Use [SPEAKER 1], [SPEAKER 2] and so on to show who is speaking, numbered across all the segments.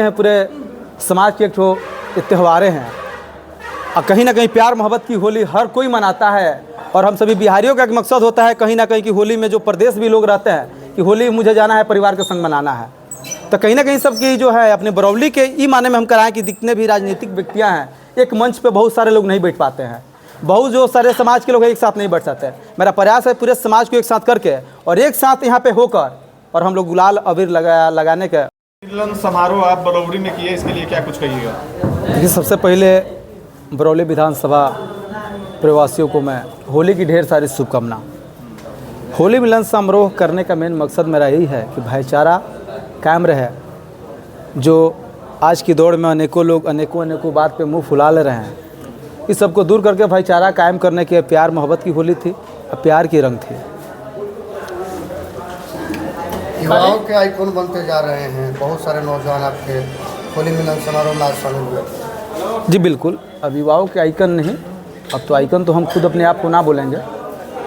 [SPEAKER 1] हैं पूरे समाज के एक ठो त्योहारें हैं और कहीं ना कहीं प्यार मोहब्बत की होली हर कोई मनाता है। और हम सभी बिहारियों का एक मकसद होता है कहीं ना कहीं कि होली में जो प्रदेश भी लोग रहते हैं कि होली मुझे जाना है, परिवार के संग मनाना है। तो कहीं ना कहीं सबकी जो है अपने बरौली के ई माने में हम कराएं कि जितने भी राजनीतिक व्यक्तियाँ हैं, एक मंच पे बहुत सारे लोग नहीं बैठ पाते हैं, बहुत जो सारे समाज के लोग एक साथ नहीं बैठ सकते। मेरा प्रयास है पूरे समाज को एक साथ करके और एक साथ यहाँ पे होकर और हम लोग गुलाल अबीर लगाने का
[SPEAKER 2] मिलन समारोह आप बरौली में किए, इसके लिए क्या कुछ कहिएगा?
[SPEAKER 1] देखिए, सबसे पहले बरौली विधानसभा प्रवासियों को मैं होली की ढेर सारी शुभकामना। होली मिलन समारोह करने का मेन मकसद मेरा यही है कि भाईचारा कायम रहे। जो आज की दौड़ में अनेकों लोग अनेकों बात पे मुंह फुला ले रहे हैं, इस सबको दूर करके भाईचारा कायम करने के प्यार मोहब्बत की होली थी और प्यार की रंग थी।
[SPEAKER 3] युवाओं के आइकॉन बनते जा रहे हैं बहुत सारे नौजवान आपके होली मिलन समारोह में आज शामिल हुए।
[SPEAKER 1] जी बिल्कुल, अब युवाओं के आइकन नहीं, अब तो आइकन तो हम खुद अपने आप को ना बोलेंगे,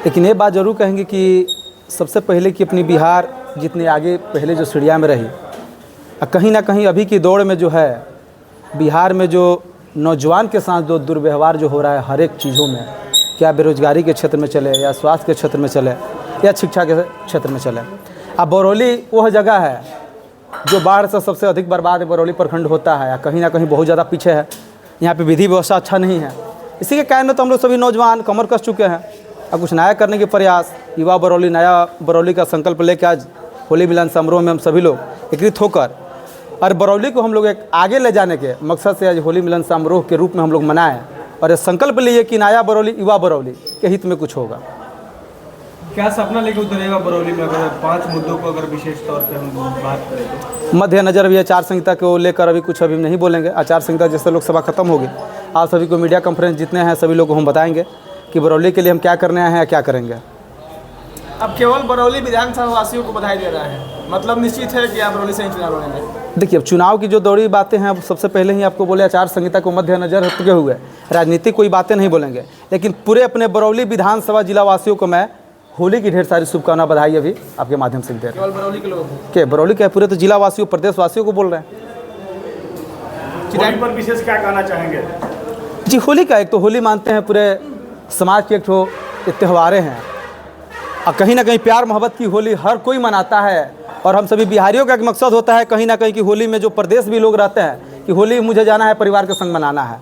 [SPEAKER 1] लेकिन ये बात ज़रूर कहेंगे कि सबसे पहले कि अपनी बिहार जितने आगे पहले जो सीढ़ियाँ में रही, कहीं ना कहीं अभी की दौड़ में जो है बिहार में जो नौजवान के साथ जो दुर्व्यवहार जो हो रहा है हर एक चीज़ों में, क्या बेरोजगारी के क्षेत्र में चले या स्वास्थ्य के क्षेत्र में चले या शिक्षा के क्षेत्र में चले। अब बरौली वह जगह है जो बाढ़ से सबसे अधिक बर्बाद बरौली प्रखंड होता है, कहीं ना कहीं बहुत ज़्यादा पीछे है। यहाँ पे विधि व्यवस्था अच्छा नहीं है, इसी के कारण में तो हम लोग सभी नौजवान कमर कस चुके हैं और कुछ नया करने के प्रयास युवा बरौली नया बरौली का संकल्प लेकर आज होली मिलन समारोह में हम सभी लोग एकत्रित होकर और बरौली को हम लोग एक आगे ले जाने के मकसद से आज होली मिलन समारोह के रूप में हम लोग मनाएं और ये संकल्प लिए कि नया बरौली युवा बरौली के हित में कुछ होगा।
[SPEAKER 4] क्या सपना लेके उतरेगा बरौली में? अगर 5 मुद्दों को अगर विशेष तौर पे हम बात करें तो
[SPEAKER 1] मध्य नज़र भी आचार संहिता को लेकर अभी कुछ अभी नहीं बोलेंगे। आचार संहिता जैसे लोकसभा खत्म होगी, आप सभी को मीडिया कॉन्फ्रेंस जितने हैं सभी लोग को हम बताएंगे कि बरौली के लिए हम क्या करने आए हैं या क्या करेंगे।
[SPEAKER 4] अब केवल बरौली विधानसभा वासियों को बधाई दे रहा है, मतलब निश्चित है कि आप बरौली से ही चुनाव लड़ेंगे?
[SPEAKER 1] देखिए, अब चुनाव की जो दौड़ी बातें हैं, सबसे पहले ही आपको बोले आचार संहिता को मध्य नज़र रखते हुए राजनीतिक कोई बातें नहीं बोलेंगे, लेकिन पूरे अपने बरौली विधानसभा जिला वासियों को मैं होली की ढेर सारी शुभकामना बधाई अभी आपके माध्यम से दे रहे हैं।
[SPEAKER 4] केवल बरौली के लोग
[SPEAKER 1] के बरौली के पूरे तो जिला वासियों प्रदेश वासियों को बोल रहे हैं।
[SPEAKER 2] होली पर विशेष क्या कहना चाहेंगे?
[SPEAKER 1] जी, होली का एक तो होली मानते हैं पूरे समाज के एक ठो त्योहारें हैं और कहीं ना कहीं प्यार मोहब्बत की होली हर कोई मनाता है। और हम सभी बिहारियों का एक मकसद होता है कहीं ना कहीं कि होली में जो प्रदेश भी लोग रहते हैं कि होली मुझे जाना है, परिवार के संग मनाना है।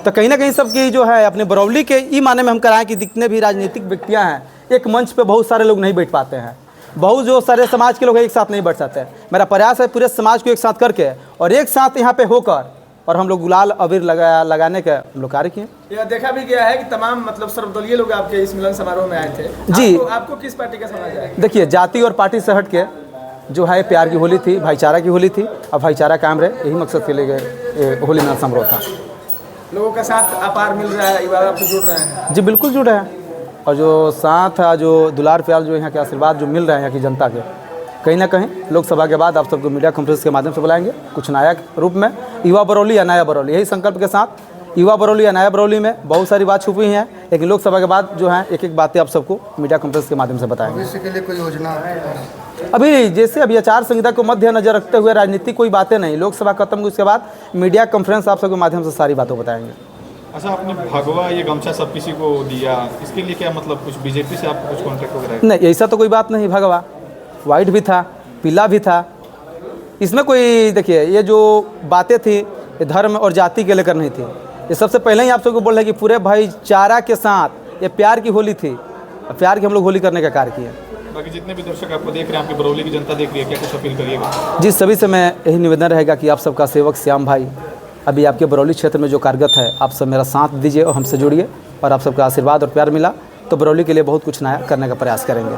[SPEAKER 1] तो कहीं ना कहीं सबकी जो है अपने बरौली के ई माने में हम कराएं कि जितने भी राजनीतिक व्यक्तियाँ हैं, एक मंच पे बहुत सारे लोग नहीं बैठ पाते हैं, बहुत जो सारे समाज के लोग एक साथ नहीं बैठ सकते। मेरा प्रयास है पूरे समाज को एक साथ करके और एक साथ यहाँ पे होकर और हम लोग गुलाल अबीर लगाने का हम लोग कार्य किए।
[SPEAKER 4] यह देखा भी गया है कि तमाम मतलब सर्वदलीय लोग आपके इस मिलन समारोह में आए थे।
[SPEAKER 1] जी,
[SPEAKER 4] आपको किस पार्टी का समझ आया?
[SPEAKER 1] देखिए, जाति और पार्टी से हट के जो है प्यार की होली थी, भाईचारा की होली थी और भाईचारा कायम रहे, यही मकसद के लिए होली मिलन समारोह था।
[SPEAKER 4] लोगों का साथ अपार मिल रहा है, युवा आपसे जुड़ रहे हैं?
[SPEAKER 1] जी बिल्कुल जुड़े हैं और जो साथ है जो दुलार प्यार जो यहाँ के आशीर्वाद जो मिल रहे हैं यहाँ की जनता के, कहीं ना कहीं लोकसभा के बाद आप सबको मीडिया कॉन्फ्रेंस के माध्यम से बुलाएंगे कुछ नया रूप में युवा बरौली या नया बरौली, यही संकल्प के साथ युवा बरौली या नया बरौली में बहुत सारी बात छुपी हैं, लेकिन लोकसभा के बाद जो है एक एक बातें आप सबको मीडिया कॉन्फ्रेंस के माध्यम से बताएंगे।
[SPEAKER 3] भविष्य के लिए कोई योजना?
[SPEAKER 1] अभी जैसे अभी आचार संहिता को मध्य नजर रखते हुए राजनीतिक कोई बातें नहीं, लोकसभा खत्म हुई उसके बाद मीडिया कॉन्फ्रेंस आप सबके माध्यम से सारी बातें बताएंगे।
[SPEAKER 2] अच्छा, आपने भगवा ये गमछा सब किसी को दिया, इसके लिए क्या मतलब कुछ बीजेपी से आपको कुछ कॉन्टेक्ट वगैरह?
[SPEAKER 1] नहीं, ऐसा तो कोई बात नहीं। भगवा वाइट भी था, पीला भी था, इसमें कोई देखिए ये जो बातें थी ये धर्म और जाति के लेकर नहीं थी। ये सबसे पहले ही आप सबको बोल रहे हैं कि पूरे भाईचारा के साथ ये प्यार की होली थी, प्यार की हम लोग होली करने का कार्य किए।
[SPEAKER 2] बाकी जितने भी दर्शक आपको देख रहे हैं, आपकी बरौली की जनता देख रही है, क्या कुछ अपील करिएगा?
[SPEAKER 1] जी, सभी से मैं यही निवेदन रहेगा कि आप सबका सेवक श्याम भाई अभी आपके बरौली क्षेत्र में जो कार्यरत है, आप सब मेरा साथ दीजिए और हमसे जुड़िए और आप सबका आशीर्वाद और प्यार मिला तो बरौली के लिए बहुत कुछ नया करने का प्रयास करेंगे।